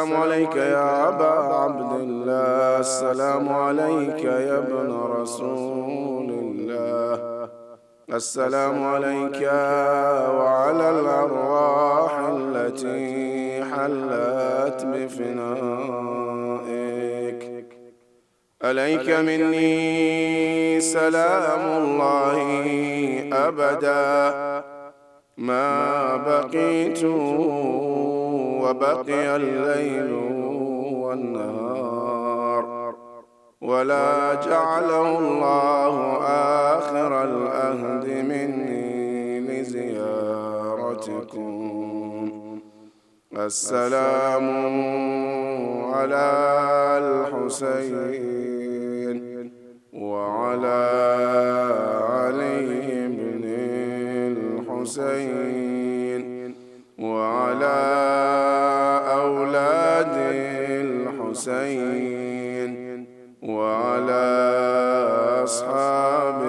السلام عليك يا أبا عبد الله، السلام عليك يا ابن رسول الله، السلام عليك وعلى الأرواح التي حلت بفنائك. عليك مني سلام الله أبدا ما بقيت وبقي الليل والنهار، ولا جعله الله آخر الأهد مني لزيارتكم. السلام على الحسين وعلى علي بن الحسين وعلى أولاد الحسين وعلى أصحاب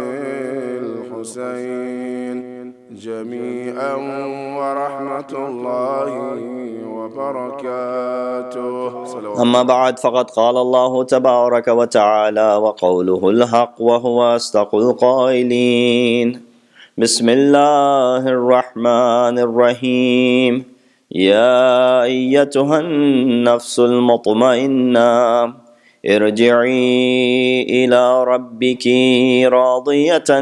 الحسين جميعا ورحمة الله وبركاته. أما بعد، فقد قال الله تبارك وتعالى وقوله الحق وهو أصدق القائلين. بسم الله الرحمن الرحيم. يا أيتها النفس المطمئنة ارجعي إلى ربك راضية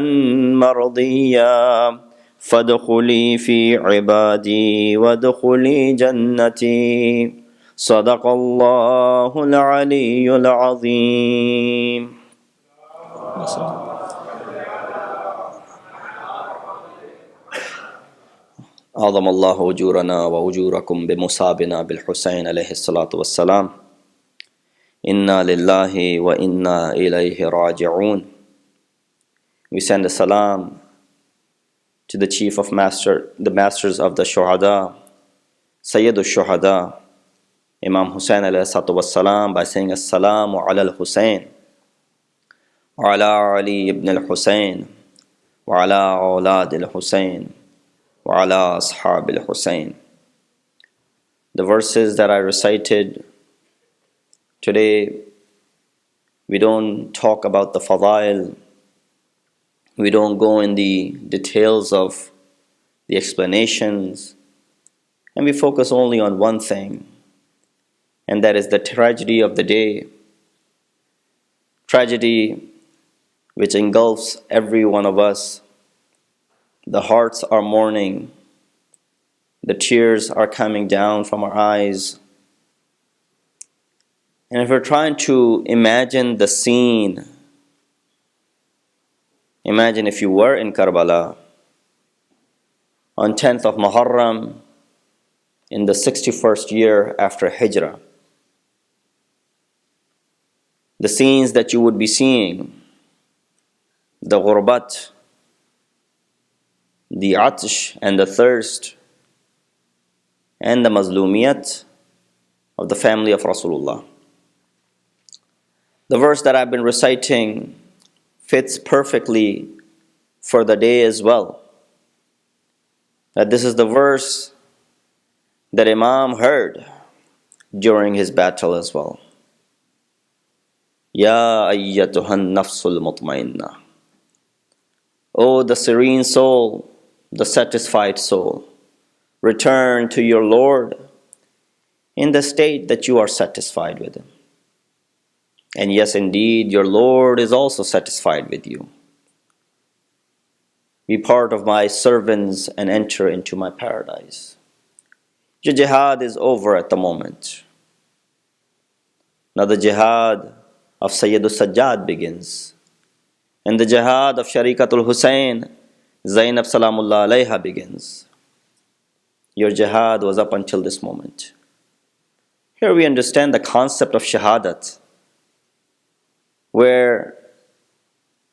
مرضية فادخلي في عبادي وادخلي جنتي. صدق الله العلي العظيم. أعظم الله أجورنا وأجوركم بمصابنا بالحسين عليه الصلاة والسلام. إنا لله وإنا إليه راجعون. We send a salam to the chief of the masters of the Shuhada, Sayyid al-Shuhada, Imam Hussain alayhi salatu wassalam, by saying Assalamu ala al-Hussain wa ala Ali ibn al-Hussain wa ala awlad al-Hussain wa ala ashab al-Hussain. The verses that I recited today, we don't talk about the fadail, we don't go in the details of the explanations, and we focus only on one thing, and that is the tragedy of the day. Tragedy which engulfs every one of us. The hearts are mourning, the tears are coming down from our eyes. And if we're trying to imagine the scene, imagine if you were in Karbala on 10th of Muharram in the 61st year after Hijrah. The scenes that you would be seeing, the ghurbat, the atsh and the thirst, and the mazlumiyat of the family of Rasulullah. The verse that I've been reciting fits perfectly for the day as well. That this is the verse that Imam heard during his battle as well. Ya ayyatuhan nafsul mutmainna. O the serene soul, the satisfied soul, return to your Lord in the state that you are satisfied with Him. And yes, indeed, your Lord is also satisfied with you. Be part of my servants and enter into my paradise. Your jihad is over at the moment. Now the jihad of Sayyidul Sajjad begins. And the jihad of Sharikatul Hussain, Zainab Salamullah alayha, begins. Your jihad was up until this moment. Here we understand the concept of shahadat, where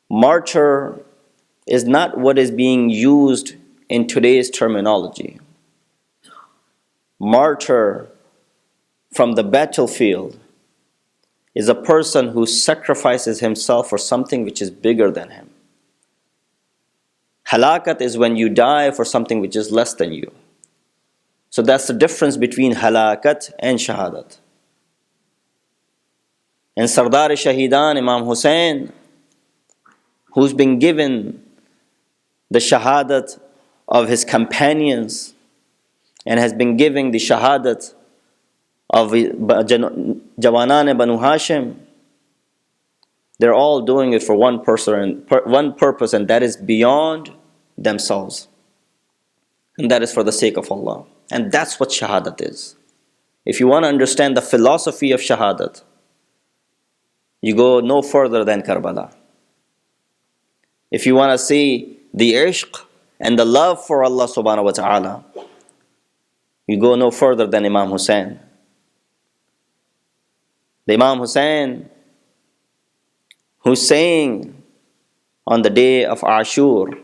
martyr is not what is being used in today's terminology. Martyr from the battlefield is a person who sacrifices himself for something which is bigger than him. Halakat is when you die for something which is less than you. So that's the difference between halakat and shahadat. And Sardar-e-Shahidan Imam Hussein, who's been given the shahadat of his companions and has been giving the shahadat of Jawanan Banu Hashim, they're all doing it for one purpose, and that is beyond themselves. And that is for the sake of Allah. And that's what shahadat is. If you want to understand the philosophy of shahadat, you go no further than Karbala. If you want to see the ishq and the love for Allah subhanahu wa ta'ala, you go no further than Imam Hussein. The Imam Hussein, who's saying on the day of Ashur,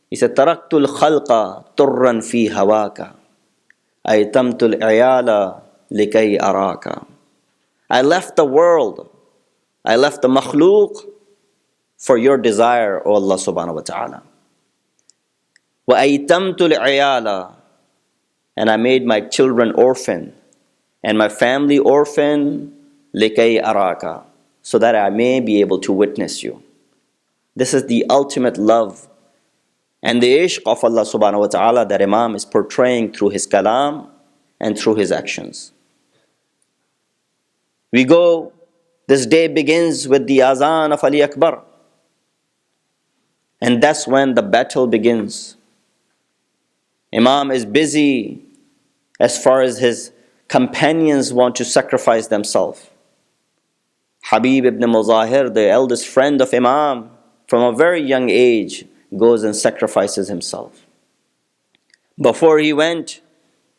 he said, "Taraktul khalqa turran fi hawaka, aytamtul iyala likay araka." I left the world, I left the makhluk for your desire, O Allah subhanahu wa ta'ala. Wa aytamtul iyala, and I made my children orphan and my family orphan, likay araka, so that I may be able to witness you. This is the ultimate love and the ishq of Allah subhanahu wa ta'ala that Imam is portraying through his kalam and through his actions. We go, this day begins with the azan of Ali Akbar. And that's when the battle begins. Imam is busy as far as his companions want to sacrifice themselves. Habib ibn Muzahir, the eldest friend of Imam, from a very young age, goes and sacrifices himself. Before he went,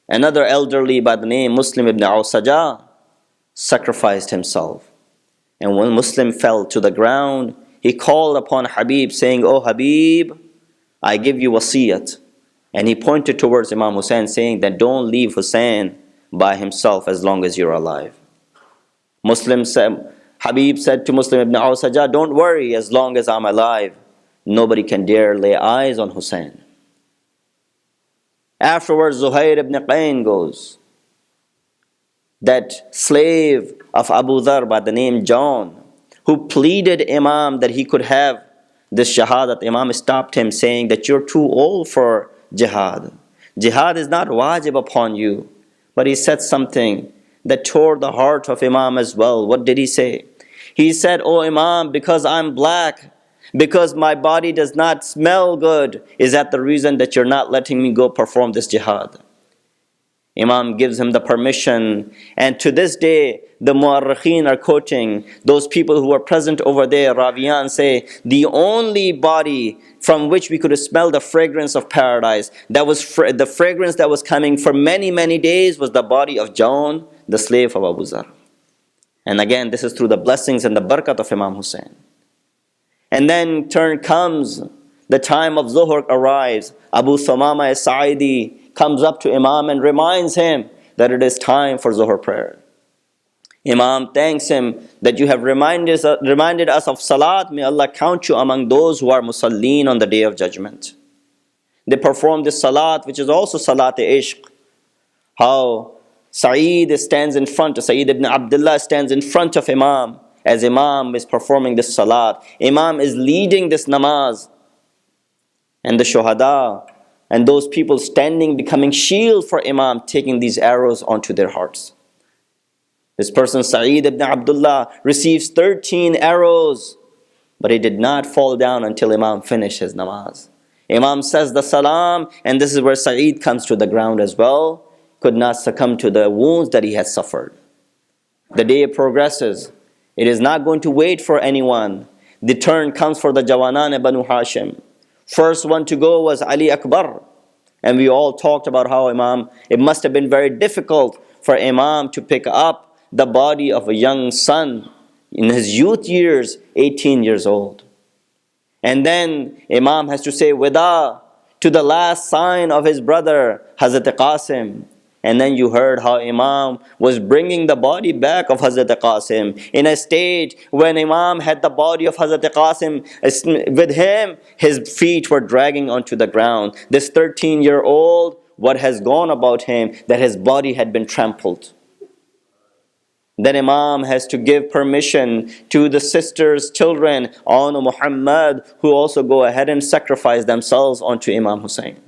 another elderly by the name Muslim ibn Awsaja sacrificed himself. And when Muslim fell to the ground, he called upon Habib saying, "Oh Habib, I give you wasiyat." And he pointed towards Imam Hussein saying that don't leave Hussein by himself as long as you're alive. Habib said to Muslim ibn Awsaja, "Don't worry, as long as I'm alive, nobody can dare lay eyes on Hussein." Afterwards, Zuhair ibn Qayn goes. That slave of Abu Dhar by the name John, who pleaded Imam that he could have this shahadat, Imam stopped him saying that you're too old for jihad. Jihad is not wajib upon you. But he said something that tore the heart of Imam as well. What did he say? He said, "Oh Imam, because I'm black, because my body does not smell good, is that the reason that you're not letting me go perform this jihad?" Imam gives him the permission, and to this day the mu'arrikheen are quoting those people who were present over there. Raviyan say the only body from which we could smell the fragrance of paradise, that was the fragrance that was coming for many days, was the body of John, the slave of Abu Dhar. And again, this is through the blessings and the barakat of Imam Hussein. And then turn comes, the time of Zuhr arrives. Abu Thumama as-Sa'idi comes up to Imam and reminds him that it is time for Zuhr prayer. Imam thanks him that you have reminded us of Salat. May Allah count you among those who are Musallin on the Day of Judgment. They perform this Salat, which is also Salat-e-Ishq. How Sa'id stands in front, Sa'id ibn Abdullah stands in front of Imam as Imam is performing this Salat. Imam is leading this namaz. And the Shuhada and those people standing, becoming shield for Imam, taking these arrows onto their hearts. This person, Sa'id ibn Abdullah, receives 13 arrows, but he did not fall down until Imam finished his namaz. Imam says the salam, and this is where Sa'id comes to the ground as well, could not succumb to the wounds that he had suffered. The day progresses. It is not going to wait for anyone. The turn comes for the Jawanan Banu Hashim. First one to go was Ali Akbar. And we all talked about how it must have been very difficult for Imam to pick up the body of a young son in his youth years, 18 years old. And then Imam has to say wida to the last sign of his brother, Hazrat Qasim. And then you heard how Imam was bringing the body back of Hazrat Qasim in a stage when Imam had the body of Hazrat Qasim with him, his feet were dragging onto the ground. This 13-year-old, what has gone about him, that his body had been trampled. then Imam has to give permission to the sisters, children on Muhammad who also go ahead and sacrifice themselves onto Imam Hussein.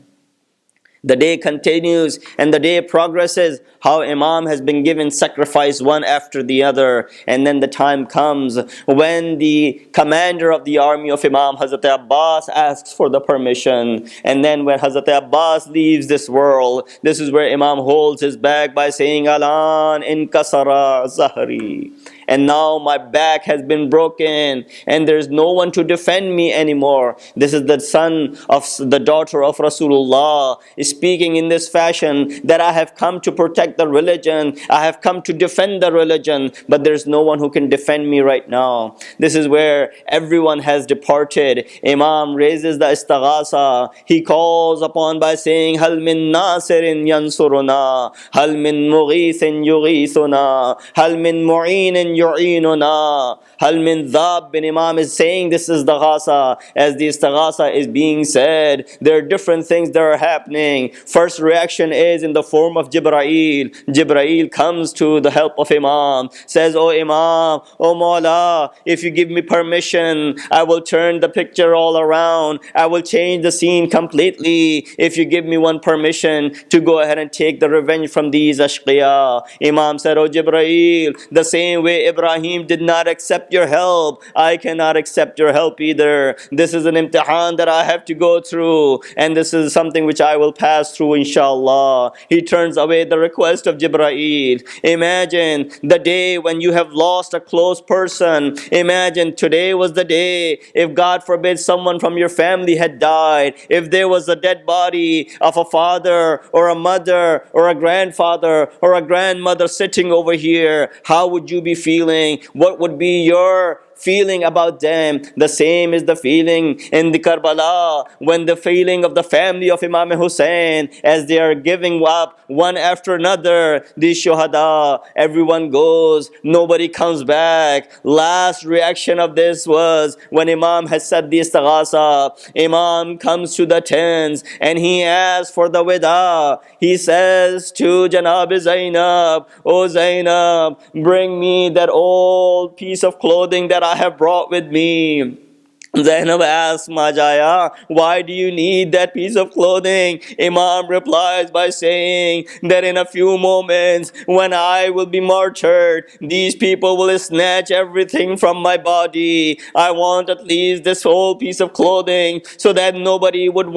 The day continues and the day progresses, how Imam has been given sacrifice one after the other. And then the time comes when the commander of the army of Imam, Hazrat Abbas, asks for the permission. And then when Hazrat Abbas leaves this world, this is where Imam holds his back by saying, Alan inkasara zahri. And now my back has been broken and there's no one to defend me anymore. This is the son of the daughter of Rasulullah speaking in this fashion, that I have come to protect the religion, I have come to defend the religion, but there's no one who can defend me right now. This is where everyone has departed. Imam raises the istaghasa. He calls upon by saying, Hal min nasirin yansuruna, Hal min mughithin yughithuna, Hal min mu'inin yu'inuna, Hal min dhab. Bin Imam is saying this is the ghasa. As the istaghasa is being said, there are different things that are happening. First reaction is in the form of Jibreel. Jibreel comes to the help of Imam, says, Oh Imam, oh Maula, if you give me permission, I will turn the picture all around. I will change the scene completely. If you give me one permission to go ahead and take the revenge from these ashqiya. Imam said, Oh Jibreel, the same way Ibrahim did not accept your help, I cannot accept your help either. This is an imtihan that I have to go through, and this is something which I will pass through, inshallah. He turns away the request of Jibreel. Imagine the day when you have lost a close person. Imagine today was the day, if God forbid someone from your family had died, if there was a dead body of a father or a mother or a grandfather or a grandmother sitting over here, how would you be feeling? What would be your feeling about them? The same is the feeling in the Karbala, when the feeling of the family of Imam Hussein, as they are giving up one after another, these shuhada, everyone goes, nobody comes back. Last reaction of this was when Imam has said the istaghasa. Imam comes to the tents and he asks for the wida. He says to Janab Zainab, Oh Zainab, bring me that old piece of clothing that I have brought with me. Zainab asks Majaya, why do you need that piece of clothing? Imam replies by saying that in a few moments when I will be martyred, these people will snatch everything from my body. I want at least this whole piece of clothing so that nobody would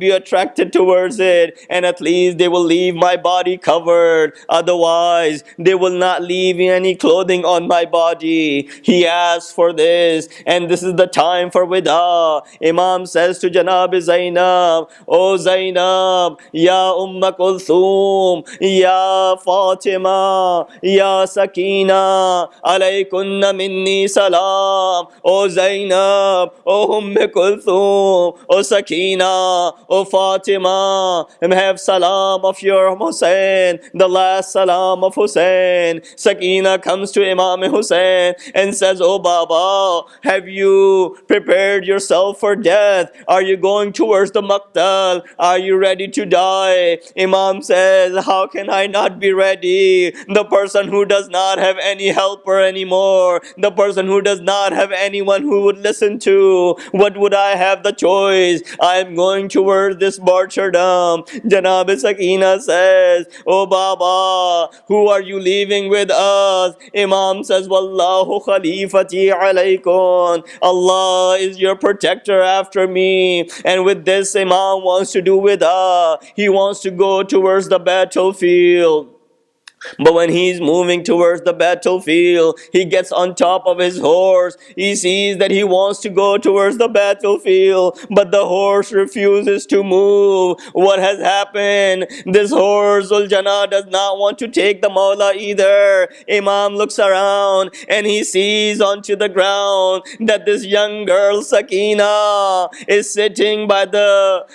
be attracted towards it, and at least they will leave my body covered. Otherwise, they will not leave any clothing on my body. He asks for this, and this is the time for wida. Imam says to Janab Zainab, Oh Zainab, Ya Kulthum, Ya Fatima, Ya Sakina, alaykunna minni salam. Oh Zainab, Oh Kulthum, Oh Sakina, Oh Fatima, have salam of your Hussein, the last salam of Hussein. Sakina comes to Imam Hussein and says, Oh Baba, have you prepared yourself for death? Are you going towards the Maqtal? Are you ready to die? Imam says, how can I not be ready? The person who does not have any helper anymore, the person who does not have anyone who would listen to, what would I have the choice? I am going towards this martyrdom. Janab Sakina says, Oh Baba, who are you leaving with us? Imam says, Wallahu khalifati alaykum. Allah is your protector after me. And with this, Imam wants to do wida. He wants to go towards the battlefield. But when he's moving towards the battlefield, he gets on top of his horse. He sees that he wants to go towards the battlefield, but the horse refuses to move. What has happened? This horse, Uljana, does not want to take the Mawla either. Imam looks around and he sees onto the ground that this young girl, Sakina, is sitting by the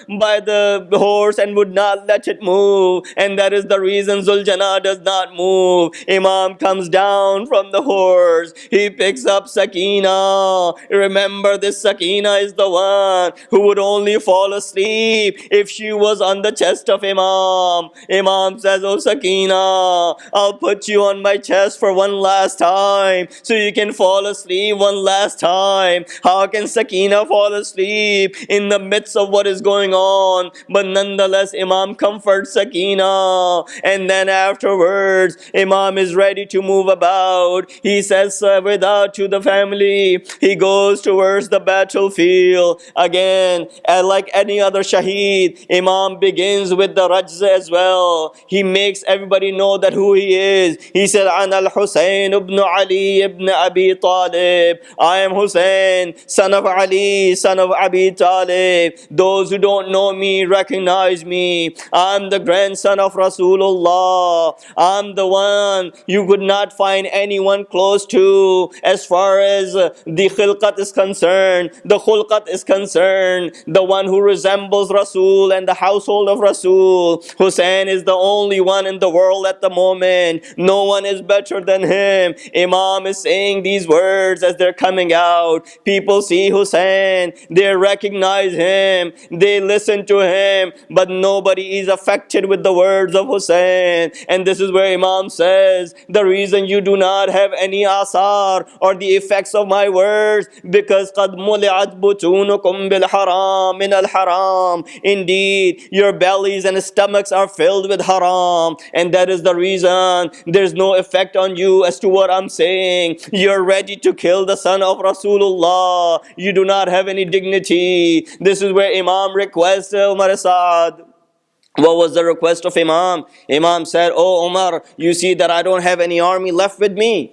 horse and would not let it move. And that is the reason Zuljana does not not move. Imam comes down from the horse. He picks up Sakina. Remember, this Sakina is the one who would only fall asleep if she was on the chest of Imam. Imam says, "Oh Sakina, I'll put you on my chest for one last time so you can fall asleep one last time." How can Sakina fall asleep in the midst of what is going on? But nonetheless, Imam comforts Sakina, and then afterwards, Imam is ready to move about. He says without to the family. He goes towards the battlefield. Again, like any other shaheed, Imam begins with the rajz as well. He makes everybody know that who he is. He said, "An al-Husayn ibn Ali ibn Abi Talib." I am Hussein, son of Ali, son of Abi Talib. Those who don't know me recognize me. I'm the grandson of Rasulullah. I'm the one you could not find anyone close to as far as the khilqat is concerned, the khulqat is concerned. The one who resembles Rasul and the household of Rasul. Hussein is the only one in the world at the moment. No one is better than him. Imam is saying these words as they're coming out. People see Hussein, they recognize him, they listen to him, but nobody is affected with the words of Hussein. And this is where Imam says, the reason you do not have any asar or the effects of my words, because قَدْ مُلِعَتْ بُطُونُكُمْ بِالْحَرَامِ مِنَ الْحَرَامِ. Indeed, your bellies and stomachs are filled with haram, and that is the reason there's no effect on you as to what I'm saying. You're ready to kill the son of Rasulullah. You do not have any dignity. This is where Imam requests Umar Saad. What was the request of Imam? Imam said, "Oh Umar, you see that I don't have any army left with me.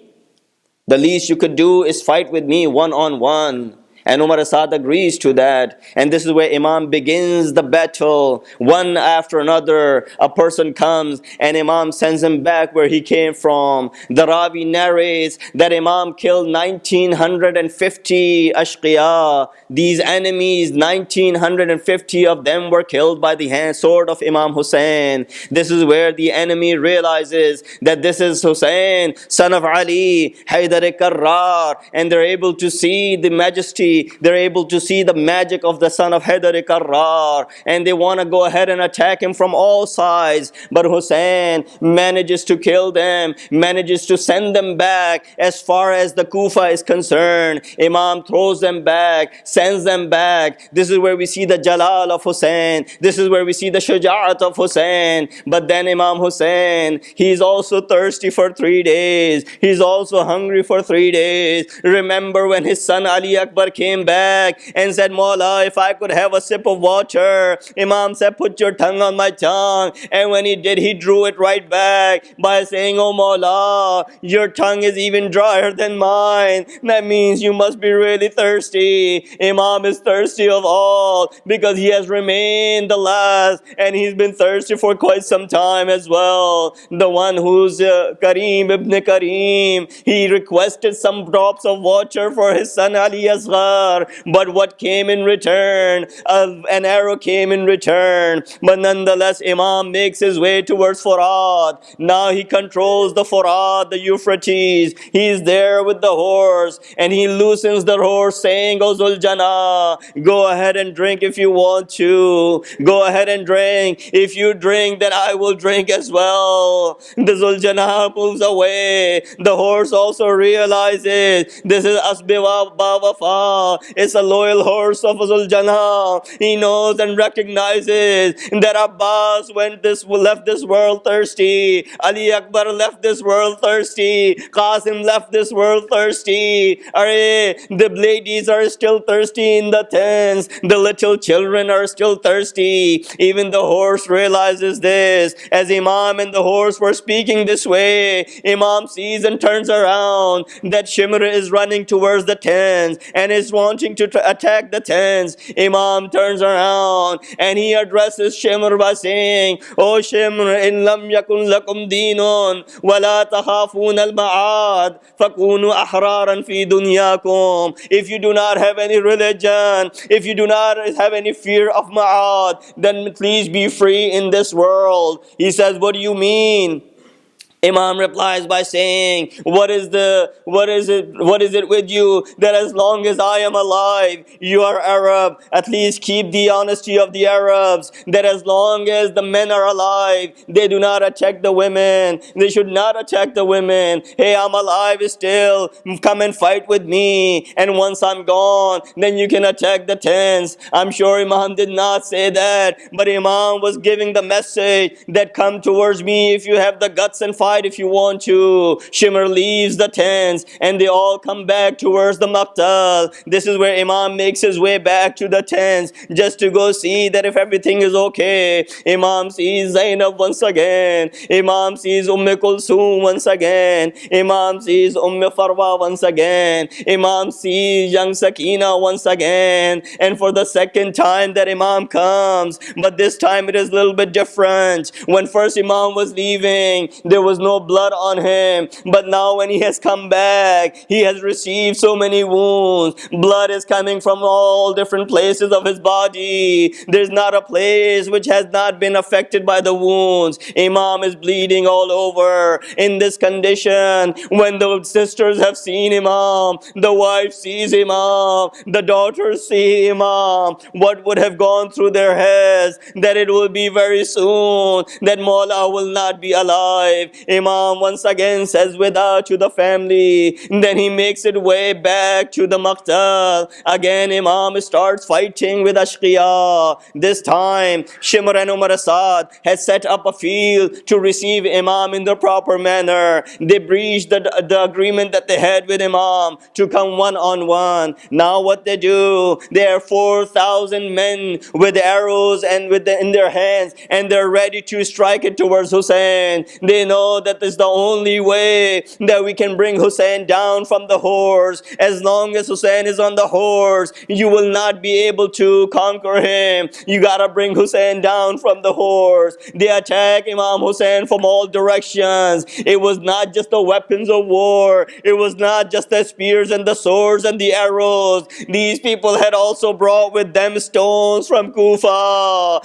The least you could do is fight with me one on one." And Umar Asad agrees to that. And this is where Imam begins the battle. One after another, a person comes and Imam sends him back where he came from. The Ravi narrates that Imam killed 1950 ashqiya. These enemies, 1950 of them were killed by the sword of Imam Hussein. This is where the enemy realizes that this is Hussein, son of Ali, Haydar-e-Karrar, and they're able to see the majesty, they're able to see the magic of the son of Haydar-e-Karrar, and they want to go ahead and attack him from all sides. But Hussein manages to kill them, manages to send them back as far as the Kufa is concerned. Imam throws them back, sends them back. This is where we see the Jalal of Hussein. This is where we see the Shuja'at of Hussein. But then Imam Hussein, he's also thirsty for 3 days. He's also hungry for 3 days. Remember when his son Ali Akbar came back and said, "Maula, if I could have a sip of water." Imam said, "Put your tongue on my tongue." And when he did, he drew it right back by saying, "Oh Maula, your tongue is even drier than mine. That means you must be really thirsty." Imam is thirsty of all because he has remained the last and he's been thirsty for quite some time as well. The one who's Kareem ibn Kareem, he requested some drops of water for his son Ali Asghar, but what came in return? An arrow came in return. But nonetheless, Imam makes his way towards Furat. Now he controls the Furat, the Euphrates. He's there with the horse and he loosens the horse saying, "O Zuljana, go ahead and drink if you want to. Go ahead and drink. If you drink, then I will drink as well." The Zuljana moves away. The horse also realizes this is Asbiwa Bawafa. It's a loyal horse of Zuljana. He knows and recognizes that Abbas left this world thirsty. Ali Akbar left this world thirsty. Qasim left this world thirsty. The ladies are still thirsty in the tents. The little children are still thirsty. Even the horse realizes this. As Imam and the horse were speaking this way, Imam sees and turns around that Shimr is running towards the tents and is wanting to attack the tents. Imam turns around and he addresses Shimr by saying, "O Shimr, in lam yakun lakum dinun wala takhafun al-ma'ad fakunu ahraran fi dunyakum." If you do not have any religion, if you do not have any fear of ma'ad, then please be free in this world. He says, "What do you mean?" Imam replies by saying, what is it with you that as long as I am alive, you are Arab? At least keep the honesty of the Arabs, that as long as the men are alive, they do not attack the women. They should not attack the women. Hey, I'm alive still. Come and fight with me. And once I'm gone, then you can attack the tents. I'm sure Imam did not say that, but Imam was giving the message that come towards me if you have the guts and fight if you want to. Shimr leaves the tents and they all come back towards the Maqtal. This is where Imam makes his way back to the tents just to go see that if everything is okay. Imam sees Zainab once again. Imam sees Kulthum once again. Imam sees Farwa once again. Imam sees young Sakina once again. And for the second time that Imam comes, but this time it is a little bit different. When first Imam was leaving, there was no blood on him, but now when he has come back, he has received so many wounds. Blood is coming from all different places of his body. There's not a place which has not been affected by the wounds. Imam is bleeding all over. In this condition, when the sisters have seen Imam, the wife sees Imam, the daughters see Imam, what would have gone through their heads? That it will be very soon that Maula will not be alive. Imam once again says without to the family. Then he makes it way back to the Maqtal. Again Imam starts fighting with Ashqiya. This time Shimr and Umar Asad has set up a field to receive Imam in the proper manner. They breached the agreement that they had with Imam to come one on one. Now what they do, there are 4,000 men with arrows and in their hands, and they're ready to strike it towards Hussein. They know that this is the only way that we can bring Hussein down from the horse. As long as Hussein is on the horse, you will not be able to conquer him. You gotta bring Hussein down from the horse. They attack Imam Hussein from all directions. It was not just the weapons of war. It was not just the spears and the swords and the arrows. These people had also brought with them stones from Kufa.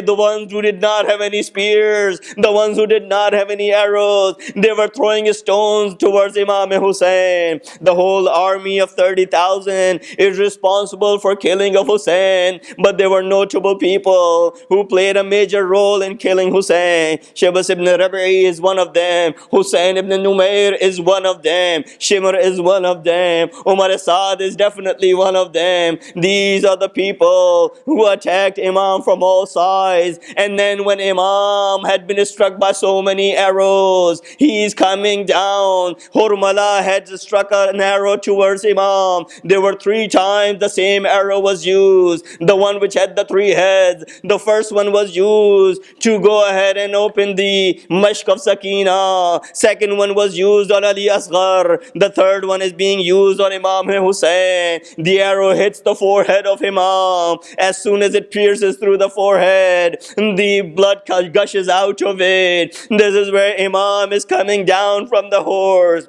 The ones who did not have any spears, the ones who did not have any arrows, they were throwing stones towards Imam Hussein. The whole army of 30,000 is responsible for killing of Hussein, but there were notable people who played a major role in killing Hussein. Shabas ibn Rabi'i is one of them. Hussein ibn Numair is one of them. Shimr is one of them. Umar Asad is definitely one of them. These are the people who attacked Imam from all sides. And then when Imam had been struck by so many arrows, he is coming down. Hurmala had struck an arrow towards Imam. There were 3 times the same arrow was used. The one which had the 3 heads. The first one was used to go ahead and open the Mashq of Sakina. Second one was used on Ali Asghar. The third one is being used on Imam Hussein. The arrow hits the forehead of Imam. As soon as it pierces through the forehead, the blood gushes out of it. This is where Imam is coming down from the horse.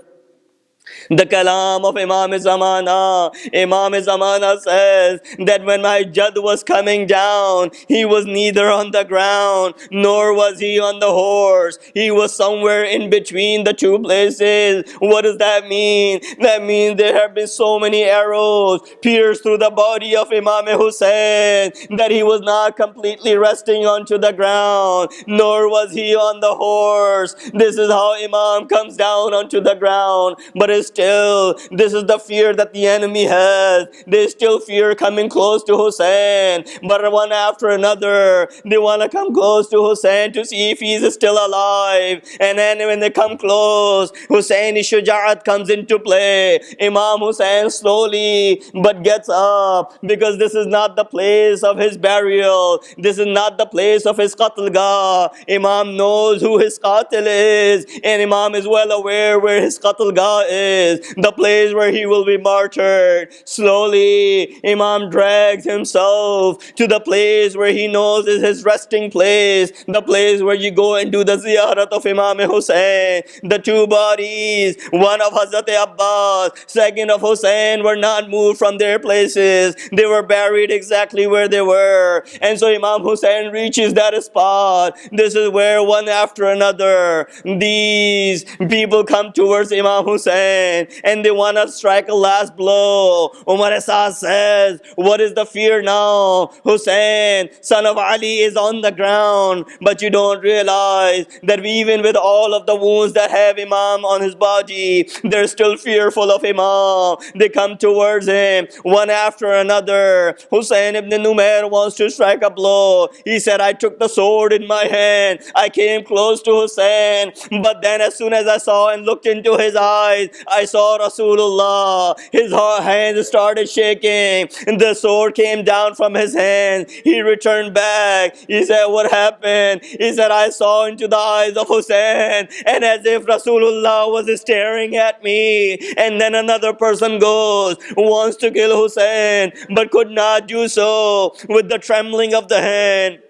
The kalam of Imam Zamana. Imam Zamana says that when my Jad was coming down, he was neither on the ground nor was he on the horse. He was somewhere in between the 2 places. What does that mean? That means there have been so many arrows pierced through the body of Imam Hussein that he was not completely resting onto the ground, nor was he on the horse. This is how Imam comes down onto the ground. But still, this is the fear that the enemy has. They still fear coming close to Hussein. But one after another, they want to come close to Hussein to see if he's still alive. And then when they come close, Husseini Shuja'at comes into play. Imam Hussein slowly but gets up, because this is not the place of his burial. This is not the place of his qatlgah. Imam knows who his qatil is, and Imam is well aware where his qatlgah is. the place where he will be martyred. Slowly, Imam drags himself to the place where he knows is his resting place, the place where you go and do the ziyarat of Imam Hussein. The two bodies, one of Hazrat Abbas, second of Hussein, were not moved from their places. They were buried exactly where they were. And so Imam Hussein reaches that spot. This is where one after another, these people come towards Imam Hussein and they want to strike a last blow. Umar Asad says, what is the fear now? Hussein, son of Ali, is on the ground, but you don't realize that even with all of the wounds that have Imam on his body, they're still fearful of Imam. They come towards him one after another. Hussein ibn Numair wants to strike a blow. He said, I took the sword in my hand. I came close to Hussein, but then as soon as I saw and looked into his eyes, I saw Rasulullah. His hands started shaking and the sword came down from his hand. He returned back. He said, what happened? He said, I saw into the eyes of Hussein and as if Rasulullah was staring at me. And then another person goes, wants to kill Hussein, but could not do so. With the trembling of the hand,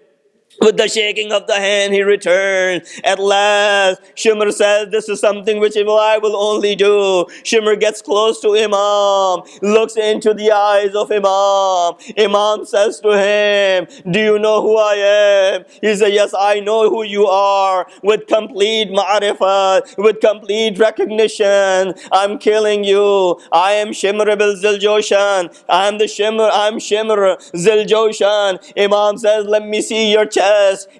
with the shaking of the hand, he returned. At last, Shimr says, this is something which I will only do. Shimr gets close to Imam, looks into the eyes of Imam. Imam says to him, do you know who I am? He says, yes, I know who you are. With complete ma'rifah, with complete recognition, I'm killing you. I am Shimr bil Ziljoshan. I'm Shimr Ziljoshan. Imam says, let me see your chest.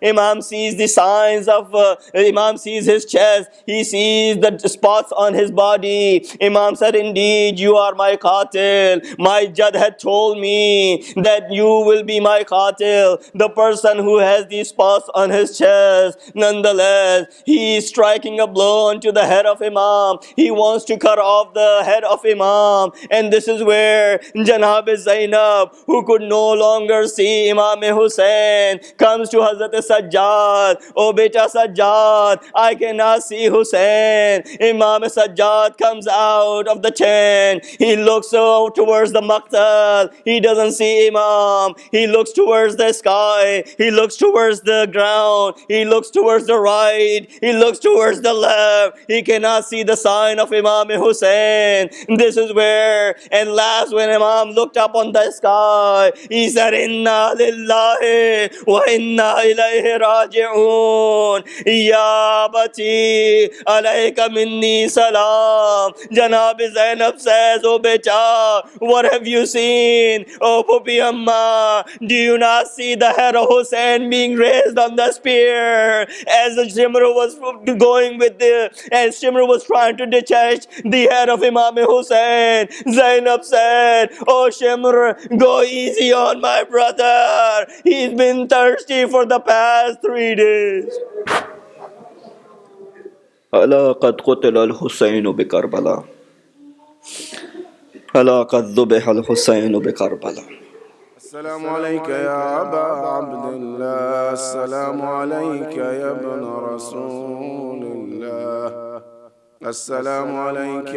Imam sees the signs of, Imam sees his chest. He sees the spots on his body. Imam said, indeed, you are my qatil. My Jad had told me that you will be my qatil, the person who has these spots on his chest. Nonetheless, he is striking a blow onto the head of Imam. He wants to cut off the head of Imam. And this is where Janab Zainab, who could no longer see Imam Hussein, comes to Hazrat Sajjad. Oh beta Sajjad, I cannot see Hussein. Imam Sajjad comes out of the tent. He looks out towards the Maqtal. He doesn't see Imam. He looks towards the sky. He looks towards the ground. He looks towards the right. He looks towards the left. He cannot see the sign of Imam Hussein. This is where, and last when Imam looked up on the sky, he said, Inna lillahi wa inna ilayhi raji'un. Ya bati, alayka minni salam. Janab Zainab says, oh beta, what have you seen? Oh Pupi Amma, do you not see the head of Hussein being raised on the spear? As Shimr was going with as Shimr was trying to detach the head of Imam Hussein, Zainab said, oh Shimr, go easy on my brother. He's been thirsty for the past 3 days. ألا قد قتل الحسين بكربلاء ألا قد ذبح الحسين بكربلاء. السلام عليك يا أبا عبد الله، السلام عليك يا ابن رسول الله، السلام عليك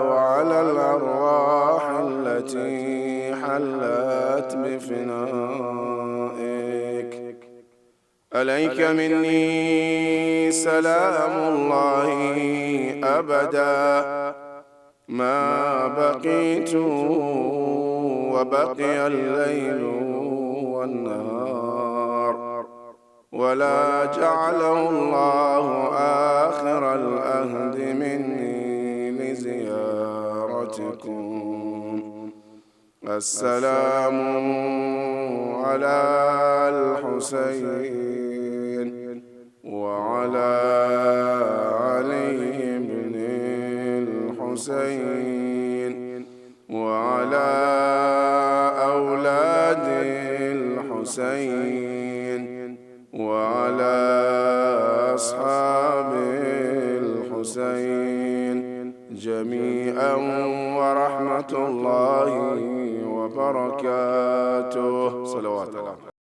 وعلى الأرواح التي حلت بفنائك. عليك مني سلام الله أبدا ما بقيت وبقي الليل والنهار، ولا جعله الله آخر الأهد مني لزيارتكم. السلام على الحسين وعلى علي بن الحسين وعلى أولاد الحسين وعلى أصحاب الحسين جميعا ورحمة الله وبركاته. صلوات الله.